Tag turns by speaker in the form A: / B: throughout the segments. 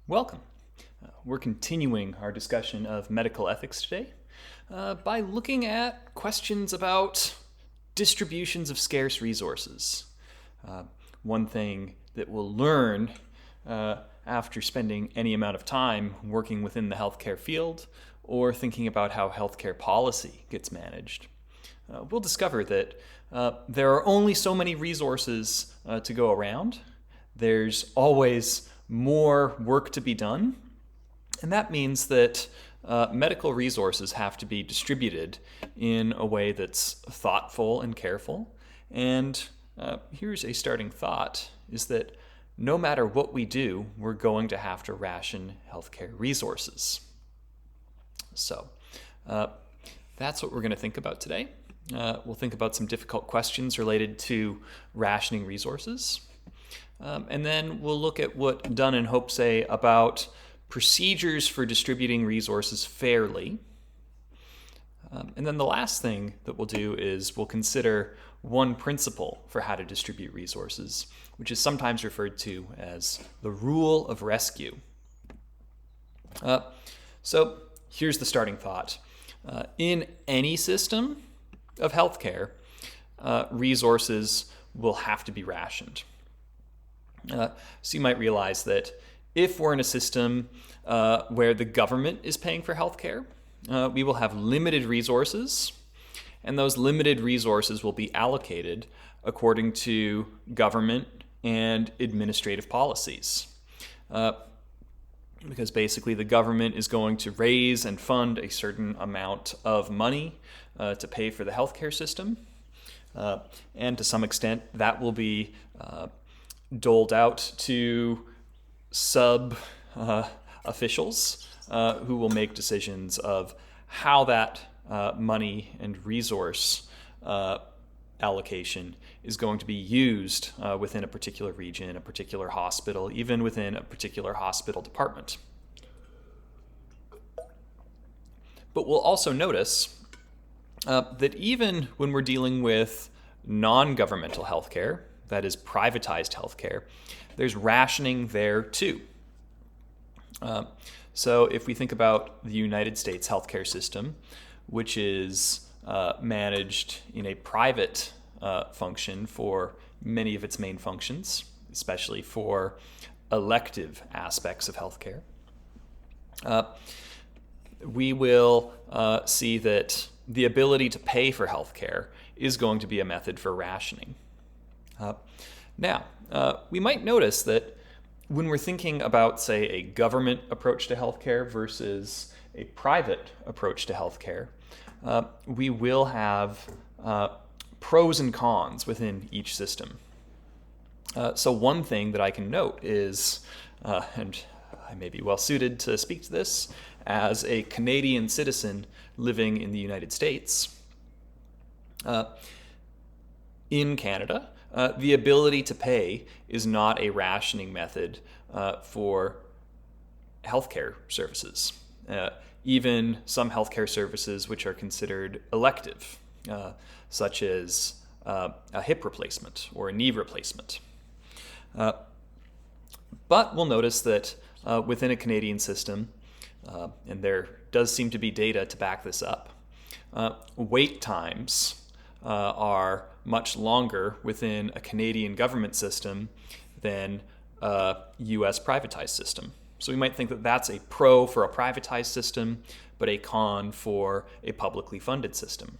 A: Welcome. We're continuing our discussion of medical ethics today by looking at questions about distributions of scarce resources. One thing that we'll learn after spending any amount of time working within the healthcare field or thinking about how healthcare policy gets managed, we'll discover that there are only so many resources to go around. There's always more work to be done, and that means that medical resources have to be distributed in a way that's thoughtful and careful. And here's a starting thought, is that no matter what we do, we're going to have to ration healthcare resources. So that's what we're going to think about today. We'll think about some difficult questions related to rationing resources. And then we'll look at what Dunn and Hope say about procedures for distributing resources fairly. And then the last thing that we'll do is we'll consider one principle for how to distribute resources, which is sometimes referred to as the rule of rescue. So here's the starting thought. In any system of healthcare, resources will have to be rationed. So you might realize that if we're in a system where the government is paying for healthcare, we will have limited resources, and those limited resources will be allocated according to government and administrative policies. Because basically the government is going to raise and fund a certain amount of money to pay for the healthcare system, and to some extent that will be doled out to sub-officials who will make decisions of how that money and resource allocation is going to be used within a particular region, a particular hospital, even within a particular hospital department. But we'll also notice that even when we're dealing with non-governmental healthcare, that is privatized healthcare, there's rationing there too. So if we think about the United States healthcare system, which is managed in a private function for many of its main functions, especially for elective aspects of healthcare, we will see that the ability to pay for healthcare is going to be a method for rationing. Now, we might notice that when we're thinking about, say, a government approach to healthcare versus a private approach to healthcare, we will have pros and cons within each system. So one thing that I can note is, and I may be well suited to speak to this, as a Canadian citizen living in the United States, in Canada, the ability to pay is not a rationing method for healthcare services. Even some healthcare services which are considered elective, such as a hip replacement or a knee replacement. But we'll notice that within a Canadian system, and there does seem to be data to back this up, wait times are much longer within a Canadian government system than a US privatized system. So we might think that that's a pro for a privatized system, but a con for a publicly funded system.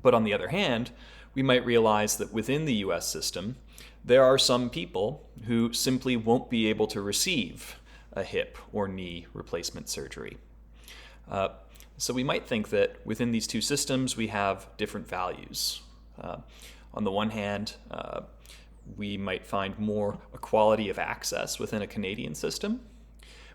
A: But on the other hand, we might realize that within the US system, there are some people who simply won't be able to receive a hip or knee replacement surgery. So we might think that within these two systems, we have different values. On the one hand, we might find more equality of access within a Canadian system.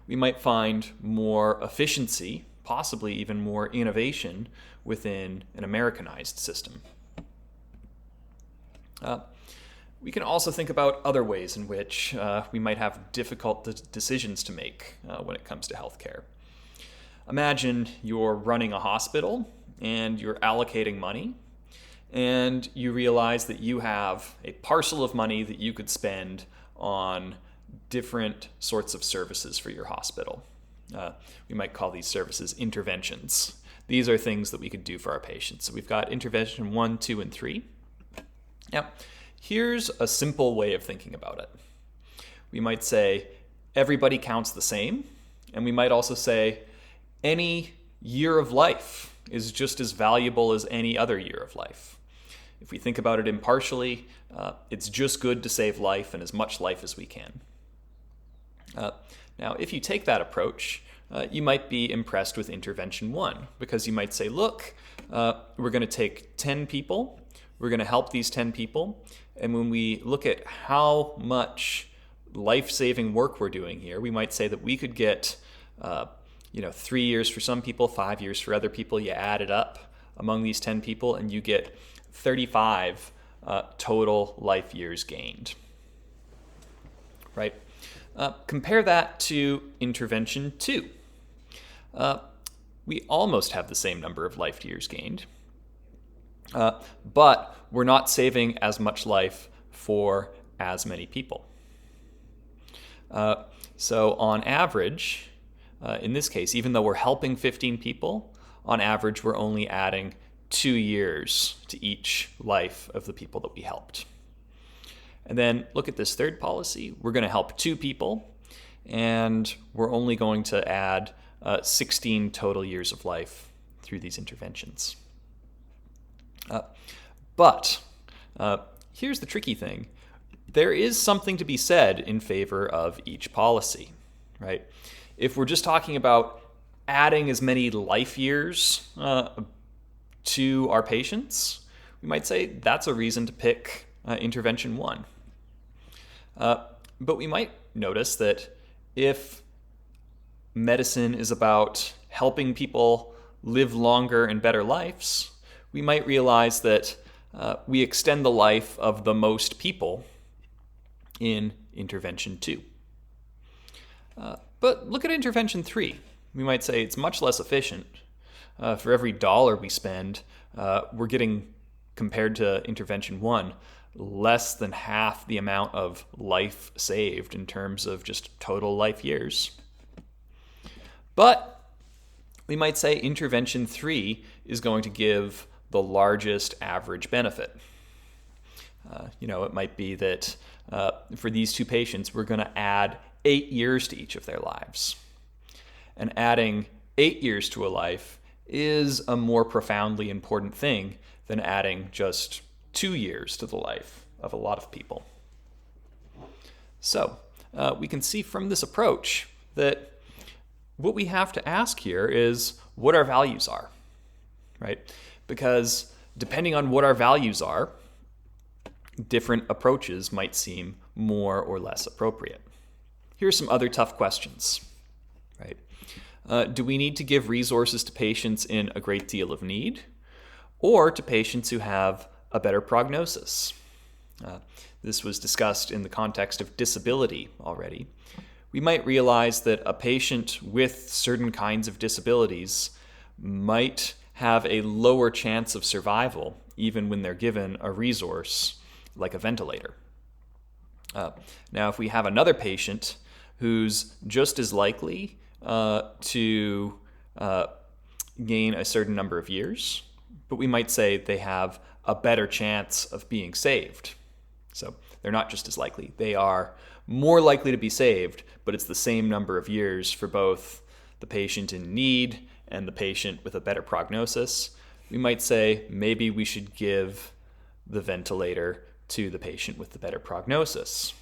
A: We might find more efficiency, possibly even more innovation within an Americanized system. We can also think about other ways in which we might have difficult decisions to make when it comes to healthcare. Imagine you're running a hospital and you're allocating money, and you realize that you have a parcel of money that you could spend on different sorts of services for your hospital. We might call these services interventions. These are things that we could do for our patients. So we've got intervention 1, 2, and 3. Now, here's a simple way of thinking about it. We might say everybody counts the same, and we might also say any year of life is just as valuable as any other year of life. If we think about it impartially, it's just good to save life and as much life as we can. Now, if you take that approach, you might be impressed with intervention 1, because you might say, look, we're going to take 10 people, we're going to help these 10 people, and when we look at how much life-saving work we're doing here, we might say that we could get 3 years for some people, 5 years for other people. You add it up among these 10 people, and you get 35 total life years gained. Right? Compare that to intervention 2. We almost have the same number of life years gained, but we're not saving as much life for as many people. So on average, in this case, even though we're helping 15 people, on average we're only adding 2 years to each life of the people that we helped. And then look at this third policy. We're going to help 2 people, and we're only going to add 16 total years of life through these interventions. But here's the tricky thing. There is something to be said in favor of each policy, right? If we're just talking about adding as many life years to our patients, we might say that's a reason to pick intervention 1. But we might notice that if medicine is about helping people live longer and better lives, we might realize that we extend the life of the most people in intervention 2. But look at intervention 3. We might say it's much less efficient. For every dollar we spend, we're getting, compared to intervention 1, less than half the amount of life saved in terms of just total life years. But we might say intervention 3 is going to give the largest average benefit. It might be that for these 2 patients, we're going to add 8 years to each of their lives. And adding 8 years to a life is a more profoundly important thing than adding just 2 years to the life of a lot of people. So we can see from this approach that what we have to ask here is what our values are, right? Because depending on what our values are, different approaches might seem more or less appropriate. Here's some other tough questions, right? Do we need to give resources to patients in a great deal of need, or to patients who have a better prognosis? This was discussed in the context of disability already. We might realize that a patient with certain kinds of disabilities might have a lower chance of survival even when they're given a resource like a ventilator. Now, if we have another patient who's just as likely to gain a certain number of years, but we might say they have a better chance of being saved. So they're not just as likely. They are more likely to be saved, but it's the same number of years for both the patient in need and the patient with a better prognosis. We might say maybe we should give the ventilator to the patient with the better prognosis.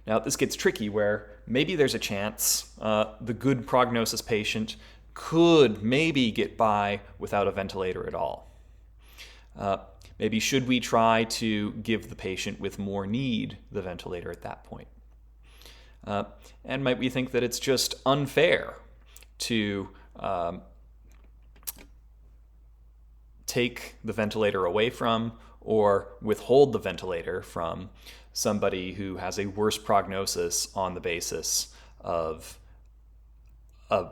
A: Now, this gets tricky where maybe there's a chance the good prognosis patient could maybe get by without a ventilator at all. Maybe should we try to give the patient with more need the ventilator at that point? And might we think that it's just unfair to take the ventilator away from or withhold the ventilator from somebody who has a worse prognosis on the basis of a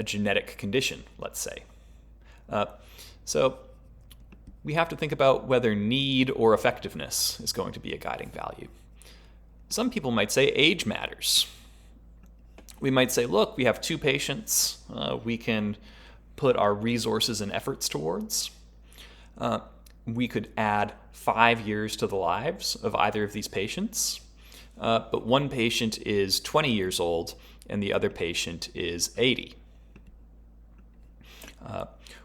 A: genetic condition, let's say. So we have to think about whether need or effectiveness is going to be a guiding value. some people might say age matters. We might say, look, we have two patients we can put our resources and efforts towards. We could add 5 years to the lives of either of these patients, but one patient is 20 years old and the other patient is 80.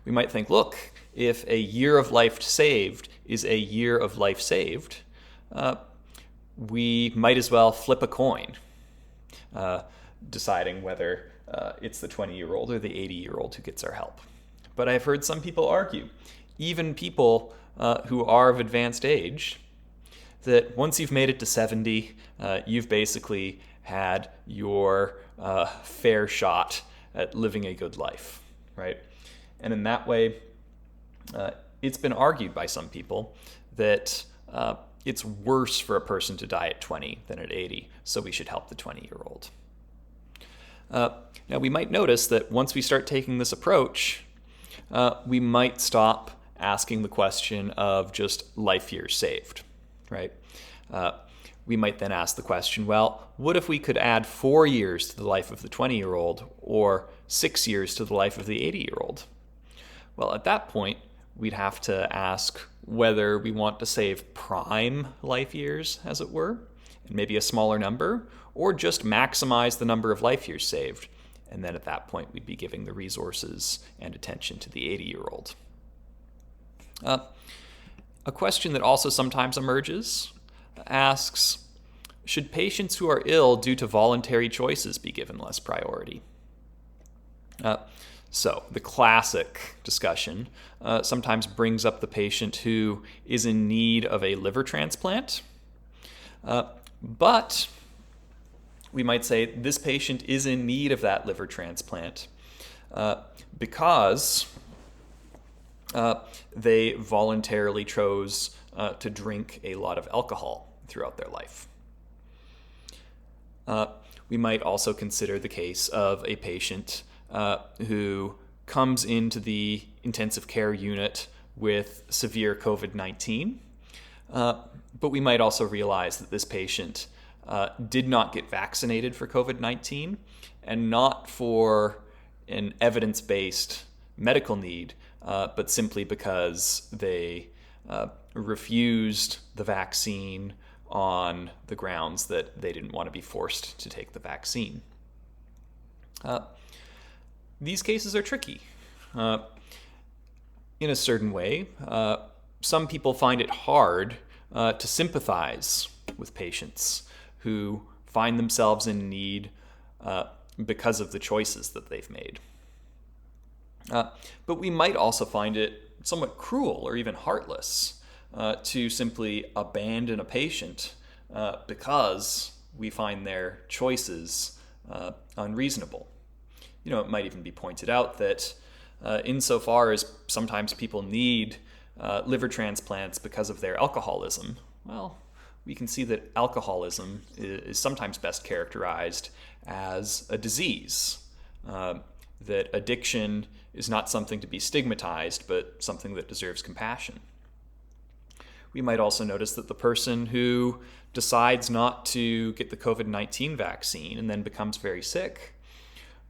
A: We might think, look, if a year of life saved is a year of life saved, we might as well flip a coin, deciding whether it's the 20-year-old or the 80-year-old who gets our help. But I've heard some people argue, even people who are of advanced age, that once you've made it to 70, you've basically had your fair shot at living a good life, right? And in that way, it's been argued by some people that it's worse for a person to die at 20 than at 80, so we should help the 20-year-old. Now, we might notice that once we start taking this approach, we might stop asking the question of just life years saved, right? We might then ask the question, well, what if we could add 4 years to the life of the 20-year-old or 6 years to the life of the 80-year-old? Well, at that point, we'd have to ask whether we want to save prime life years, as it were, and maybe a smaller number, or just maximize the number of life years saved. And then at that point, we'd be giving the resources and attention to the 80-year-old. A question that also sometimes emerges asks, should patients who are ill due to voluntary choices be given less priority? So the classic discussion sometimes brings up the patient who is in need of a liver transplant, but we might say this patient is in need of that liver transplant because they voluntarily chose to drink a lot of alcohol throughout their life. We might also consider the case of a patient who comes into the intensive care unit with severe COVID-19. But we might also realize that this patient did not get vaccinated for COVID-19 and not for an evidence-based medical need, but simply because they refused the vaccine on the grounds that they didn't want to be forced to take the vaccine. These cases are tricky. In a certain way, some people find it hard to sympathize with patients who find themselves in need because of the choices that they've made. But we might also find it somewhat cruel or even heartless to simply abandon a patient because we find their choices unreasonable. You know, it might even be pointed out that insofar as sometimes people need liver transplants because of their alcoholism, well, we can see that alcoholism is sometimes best characterized as a disease, that addiction is not something to be stigmatized, but something that deserves compassion. We might also notice that the person who decides not to get the COVID-19 vaccine and then becomes very sick,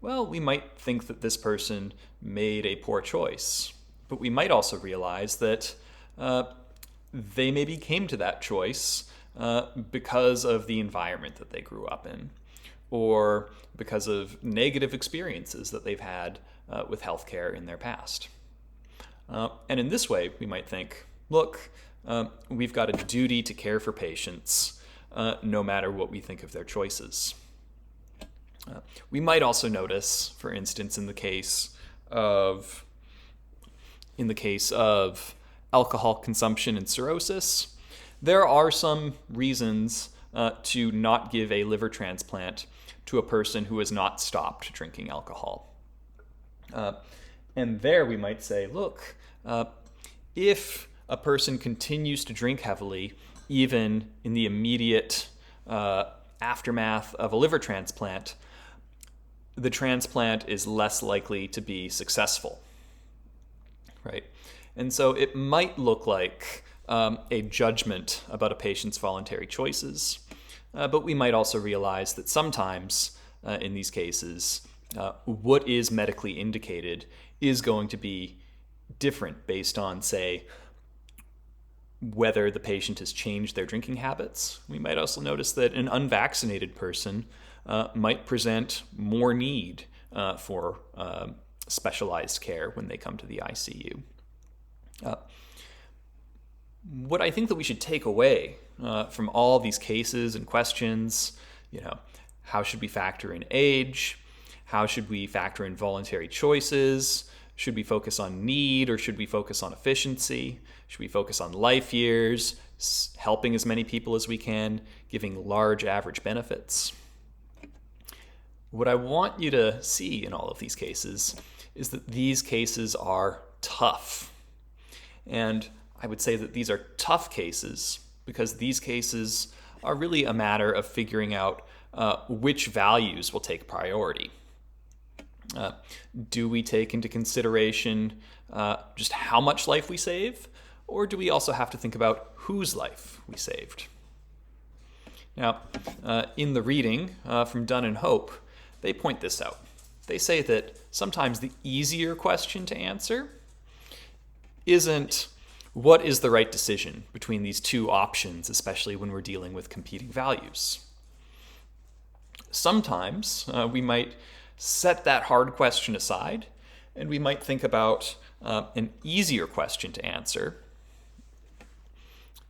A: well, we might think that this person made a poor choice. But we might also realize that they maybe came to that choice because of the environment that they grew up in, or because of negative experiences that they've had with healthcare in their past. And in this way, we might think, look, we've got a duty to care for patients no matter what we think of their choices. We might also notice, for instance, in the case of alcohol consumption and cirrhosis, there are some reasons to not give a liver transplant to a person who has not stopped drinking alcohol. And there we might say, look, if a person continues to drink heavily, even in the immediate aftermath of a liver transplant, the transplant is less likely to be successful, right? And so it might look like a judgment about a patient's voluntary choices, but we might also realize that sometimes in these cases, what is medically indicated is going to be different based on, say, whether the patient has changed their drinking habits. We might also notice that an unvaccinated person might present more need for specialized care when they come to the ICU. What I think that we should take away from all these cases and questions, how should we factor in age? How should we factor in voluntary choices? Should we focus on need or should we focus on efficiency? Should we focus on life years, helping as many people as we can, giving large average benefits? What I want you to see in all of these cases is that these cases are tough. And I would say that these are tough cases because these cases are really a matter of figuring out which values will take priority. Do we take into consideration just how much life we save, or do we also have to think about whose life we saved? Now, in the reading from Dunn and Hope, they point this out. They say that sometimes the easier question to answer isn't what is the right decision between these two options, especially when we're dealing with competing values. Sometimes we might set that hard question aside, and we might think about an easier question to answer.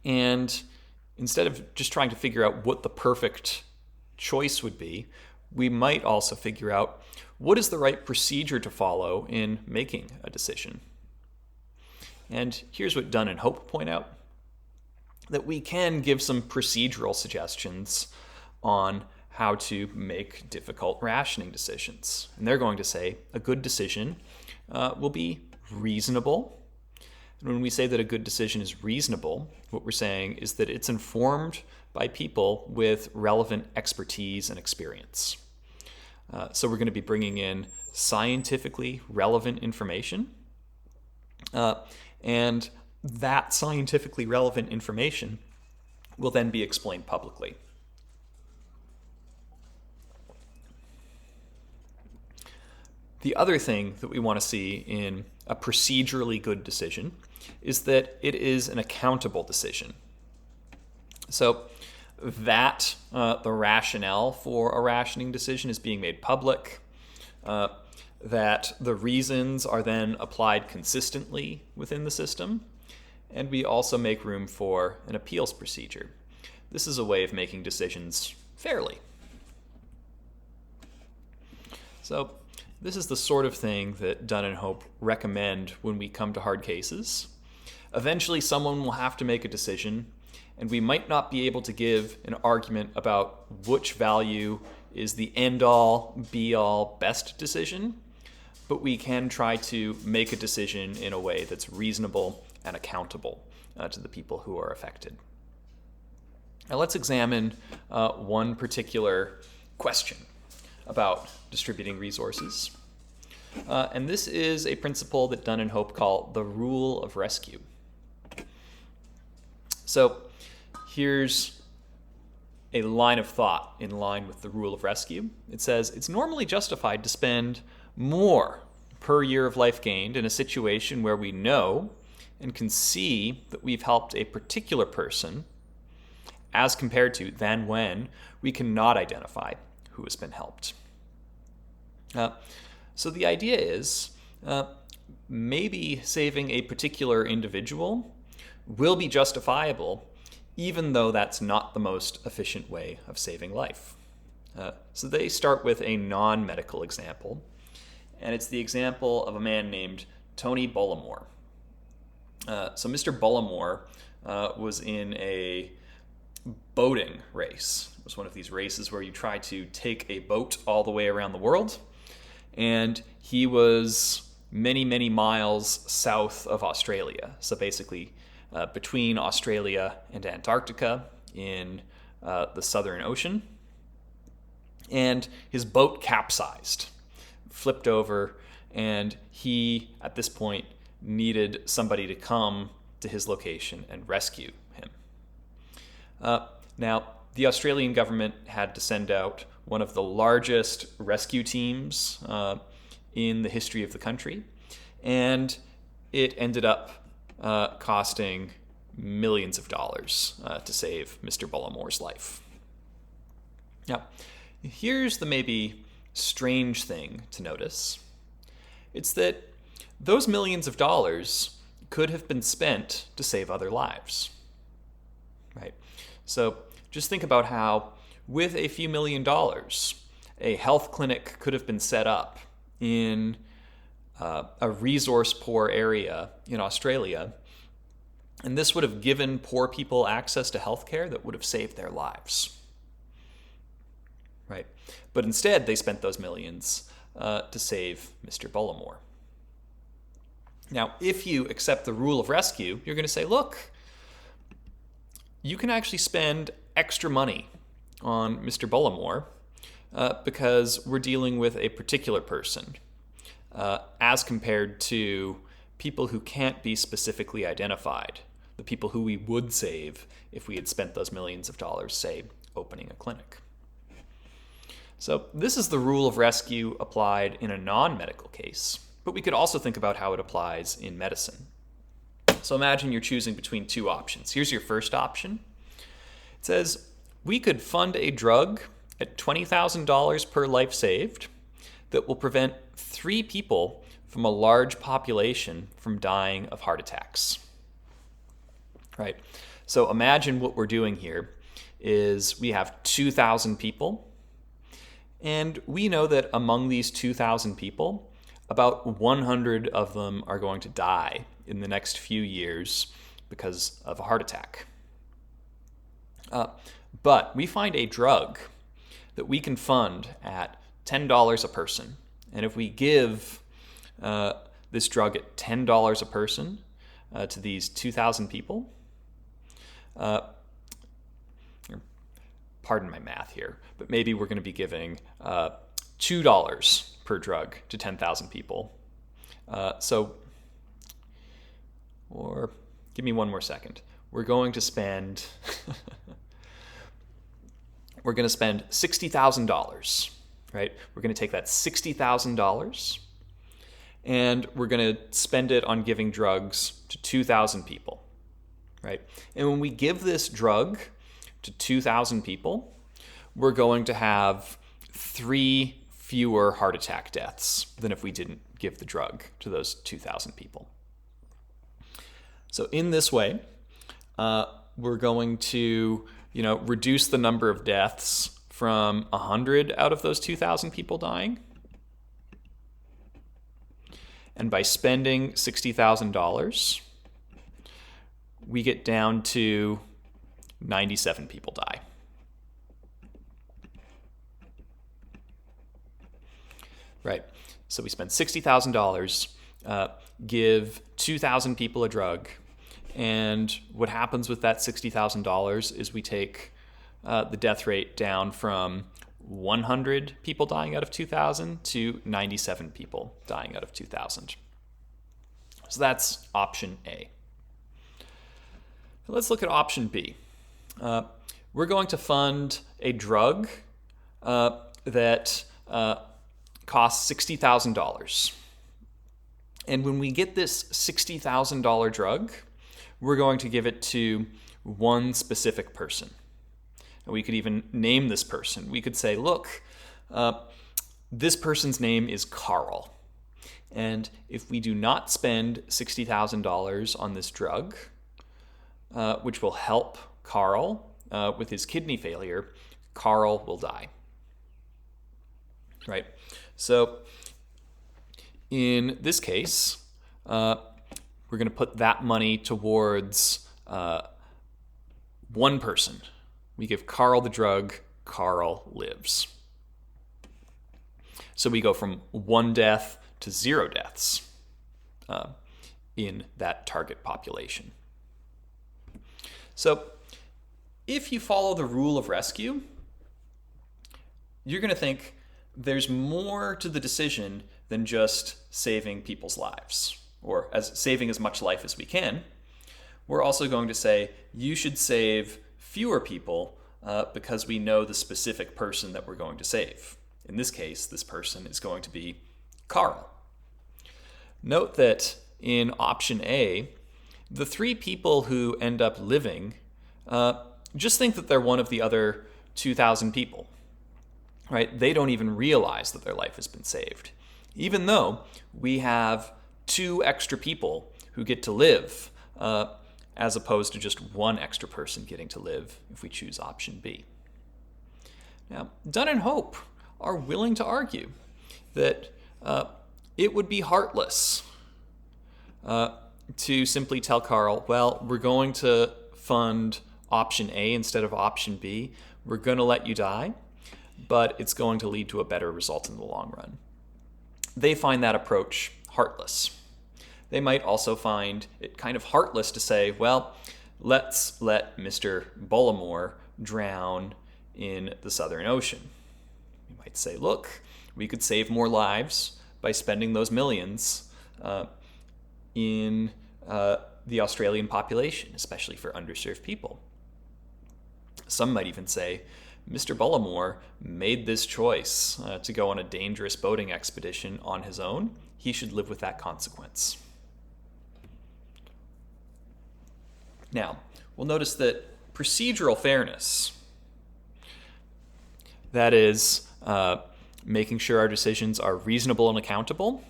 A: And instead of just trying to figure out what the perfect choice would be, we might also figure out what is the right procedure to follow in making a decision. And here's what Dunn and Hope point out, that we can give some procedural suggestions on how to make difficult rationing decisions. And they're going to say a good decision will be reasonable. And when we say that a good decision is reasonable, what we're saying is that it's informed by people with relevant expertise and experience. So we're going to be bringing in scientifically relevant information. And that scientifically relevant information will then be explained publicly. The other thing that we want to see in a procedurally good decision is that it is an accountable decision. So that the rationale for a rationing decision is being made public, that the reasons are then applied consistently within the system, and we also make room for an appeals procedure. This is a way of making decisions fairly. So this is the sort of thing that Dunn and Hope recommend when we come to hard cases. Eventually, someone will have to make a decision, and we might not be able to give an argument about which value is the end-all, be-all, best decision, but we can try to make a decision in a way that's reasonable and accountable to the people who are affected. Now let's examine one particular question about distributing resources. And this is a principle that Dunn and Hope call the rule of rescue. So here's a line of thought in line with the rule of rescue. It says, it's normally justified to spend more per year of life gained in a situation where we know and can see that we've helped a particular person as compared to than when we cannot identify who has been helped. So the idea is maybe saving a particular individual will be justifiable even though that's not the most efficient way of saving life. So they start with a non-medical example, and it's the example of a man named Tony Bullimore. So Mr. Bullimore was in a boating race. It was one of these races where you try to take a boat all the way around the world, and he was many, many miles south of Australia. So basically between Australia and Antarctica in the Southern Ocean. And his boat capsized, flipped over, and he, at this point, needed somebody to come to his location and rescue him. Now, the Australian government had to send out one of the largest rescue teams in the history of the country, and it ended up costing millions of dollars to save Mr. Bullamore's life. Now, here's the maybe strange thing to notice. It's that those millions of dollars could have been spent to save other lives, right? So just think about how, with a few $1 million, a health clinic could have been set up in a resource-poor area in Australia, and this would have given poor people access to healthcare that would have saved their lives, right? But instead, they spent those millions to save Mr. Bullamore. Now, if you accept the rule of rescue, you're going to say, look, you can actually spend extra money on Mr. Bullamore because we're dealing with a particular person as compared to people who can't be specifically identified, the people who we would save if we had spent those millions of dollars, say, opening a clinic. So this is the rule of rescue applied in a non-medical case, but we could also think about how it applies in medicine. So imagine you're choosing between two options. Here's your first option. It says, we could fund a drug at $20,000 per life saved that will prevent 3 people from a large population from dying of heart attacks. Right? So imagine what we're doing here is we have 2,000 people, and we know that among these 2,000 people, about 100 of them are going to die in the next few years because of a heart attack. But we find a drug that we can fund at $10 a person. And if we give this drug at $10 a person to these 2,000 people, pardon my math here, but maybe we're going to be giving $2 per drug to 10,000 people. Or give me one more second. We're going to spend $60,000, right? We're going to take that $60,000 and we're going to spend it on giving drugs to 2,000 people, right? And when we give this drug to 2,000 people, we're going to have 3 fewer heart attack deaths than if we didn't give the drug to those 2,000 people. So in this way, we're going to, reduce the number of deaths from 100 out of those 2,000 people dying. And by spending $60,000, we get down to 97 people die. Right. So we spend $60,000, give 2,000 people a drug, and what happens with that $60,000 is we take the death rate down from 100 people dying out of 2,000 to 97 people dying out of 2,000. So that's option A. Let's look at option B. We're going to fund a drug that costs $60,000. And when we get this $60,000 drug, we're going to give it to one specific person. And we could even name this person. We could say, look, this person's name is Carl. And if we do not spend $60,000 on this drug, which will help Carl with his kidney failure, Carl will die. Right? So in this case, we're going to put that money towards one person. We give Carl the drug, Carl lives. So we go from 1 death to 0 deaths in that target population. So if you follow the rule of rescue, you're going to think there's more to the decision than just saving people's lives, or as saving as much life as we can. We're also going to say you should save fewer people because we know the specific person that we're going to save. In this case, this person is going to be Carl. Note that in option A, the three people who end up living, just think that they're one of the other 2,000 people, right? They don't even realize that their life has been saved, even though we have 2 extra people who get to live, as opposed to just 1 extra person getting to live if we choose option B. Now, Dunn and Hope are willing to argue that it would be heartless to simply tell Carl, well, we're going to fund option A instead of option B. We're going to let you die, but it's going to lead to a better result in the long run. They find that approach heartless. They might also find it kind of heartless to say, well, let's let Mr. Bullimore drown in the Southern Ocean. You might say, look, we could save more lives by spending those millions in the Australian population, especially for underserved people. Some might even say, Mr. Bullimore made this choice to go on a dangerous boating expedition on his own. He should live with that consequence. Now, we'll notice that procedural fairness, that is, making sure our decisions are reasonable and accountable,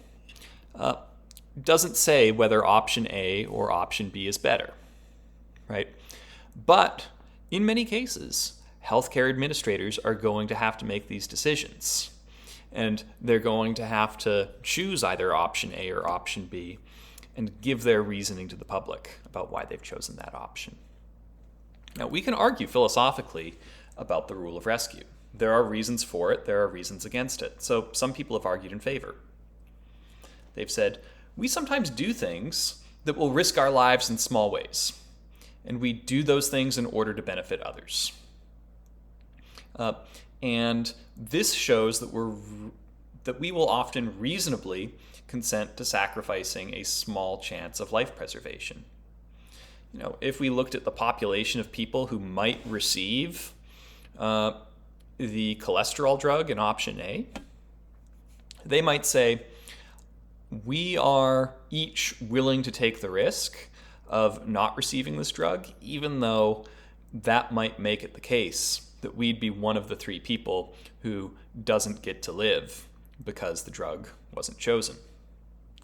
A: doesn't say whether option A or option B is better, right? But in many cases, healthcare administrators are going to have to make these decisions, and they're going to have to choose either option A or option B and give their reasoning to the public about why they've chosen that option. Now, we can argue philosophically about the rule of rescue. There are reasons for it, there are reasons against it. So some people have argued in favor. They've said, we sometimes do things that will risk our lives in small ways, and we do those things in order to benefit others. And this shows that we will often reasonably consent to sacrificing a small chance of life preservation. You know, if we looked at the population of people who might receive the cholesterol drug in option A, they might say, we are each willing to take the risk of not receiving this drug, even though that might make it the case that we'd be one of the 3 people who doesn't get to live because the drug wasn't chosen.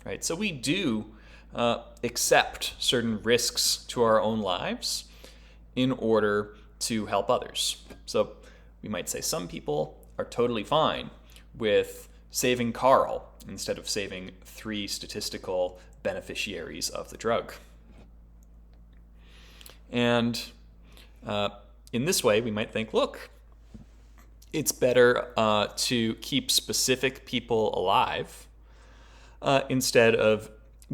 A: Right? So we do accept certain risks to our own lives in order to help others. So we might say some people are totally fine with saving Carl instead of saving 3 statistical beneficiaries of the drug. And in this way, we might think, look, it's better to keep specific people alive instead of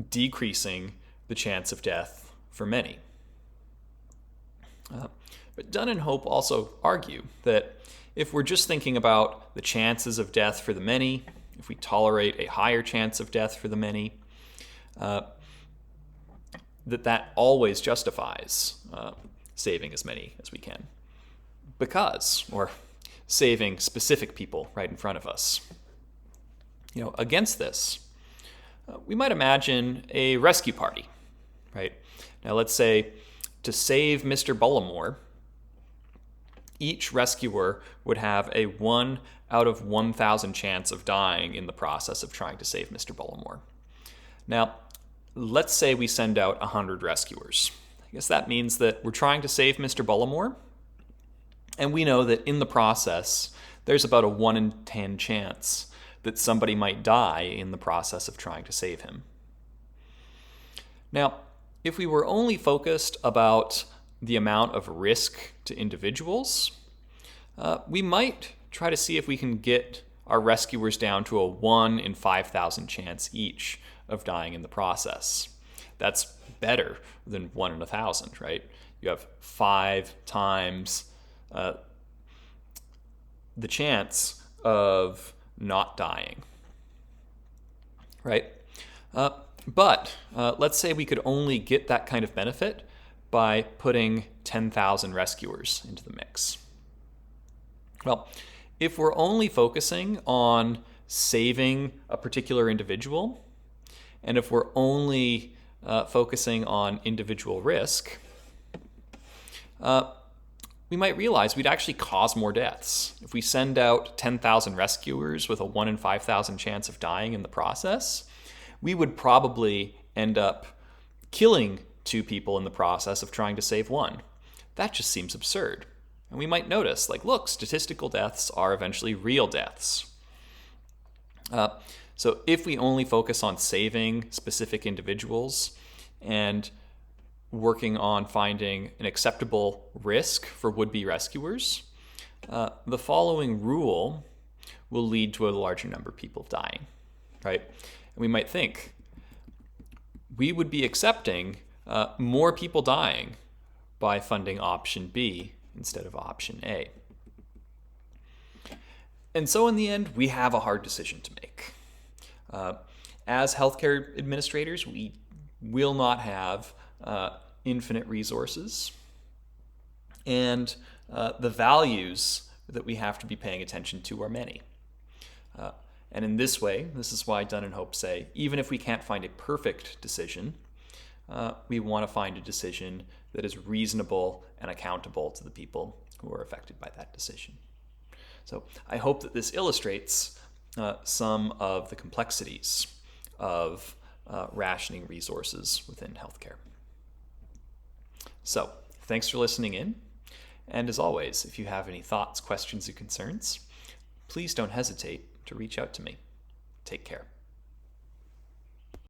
A: decreasing the chance of death for many. But Dunn and Hope also argue that if we're just thinking about the chances of death for the many, if we tolerate a higher chance of death for the many, that always justifies saving as many as we can. Or saving specific people right in front of us. You know, against this, we might imagine a rescue party, right? Now let's say to save Mr. Bullimore, each rescuer would have a 1 out of 1,000 chance of dying in the process of trying to save Mr. Bullimore. Now, let's say we send out 100 rescuers. I guess that means that we're trying to save Mr. Bullimore, and we know that in the process, there's about a 1 in 10 chance that somebody might die in the process of trying to save him. Now, if we were only focused about the amount of risk to individuals, we might try to see if we can get our rescuers down to a 1 in 5,000 chance each of dying in the process. That's better than 1 in 1,000, right? You have 5 times the chance of not dying, right? But let's say we could only get that kind of benefit by putting 10,000 rescuers into the mix. Well, if we're only focusing on saving a particular individual, and if we're only focusing on individual risk, we might realize we'd actually cause more deaths. If we send out 10,000 rescuers with a 1 in 5,000 chance of dying in the process, we would probably end up killing 2 people in the process of trying to save 1. That just seems absurd. And we might notice, like, look, statistical deaths are eventually real deaths. So if we only focus on saving specific individuals and working on finding an acceptable risk for would-be rescuers, the following rule will lead to a larger number of people dying, right? And we might think we would be accepting more people dying by funding option B instead of option A. And so in the end, we have a hard decision to make. As healthcare administrators, we will not have infinite resources, and the values that we have to be paying attention to are many. And in this way, this is why Dunn and Hope say, even if we can't find a perfect decision, we want to find a decision that is reasonable and accountable to the people who are affected by that decision. So I hope that this illustrates some of the complexities of rationing resources within healthcare. So thanks for listening in. And as always, if you have any thoughts, questions, or concerns, please don't hesitate to reach out to me. Take care.